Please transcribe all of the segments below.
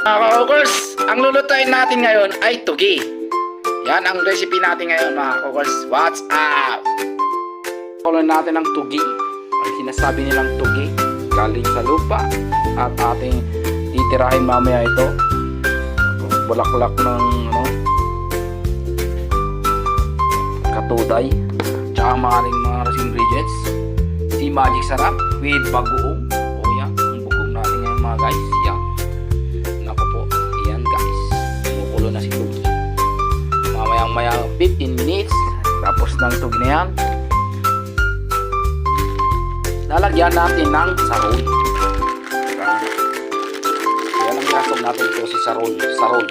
Mga ka-ogers, ang lulutuin natin ngayon ay tugi. Yan ang recipe natin ngayon mga ka-ogers. What's up? Kuloy natin ang tugi. Ang sinasabi nilang tugi galing sa lupa. At ating titirahin mamaya ito. Bulaklak ng katuday. Tsaka mga ingredients. Si Magic Sarap with bagoong. O yan, ang bugong natin ngayon mga guys. Yan. Naku po, yan guys. Kumukulo na si tugi. Mamaya 15 minutes. Tapos ng tugi na yan. Lalagyan natin ng saron. Yan ang lasog natin ito si saron. Saron.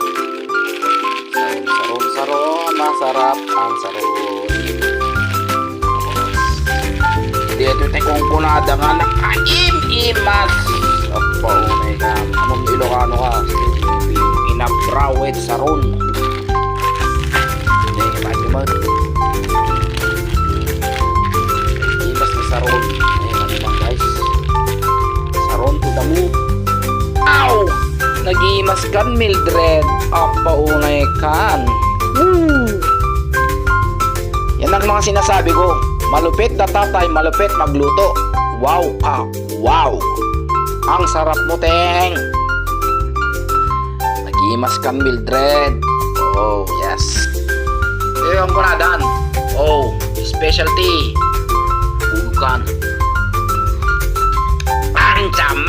Masarap ang saron. Dito tekong kunada nga nakaim-imas. Opo, may anong Ilocano ka? Inabrawed saron. Imagine mo. Imas ni saron. Guys, saron to the moon. Ow! Nag-iimas kan Mildred. Paunay kan. Woo! Yan ang mga sinasabi ko. Malupit na tatay, malupit magluto. Wow ka, wow. Ang sarap mo, teng. Nag-iimas kan Mildred. Oh, yes. Ito yung kunadan. Oh, specialty. Bukan. Pancam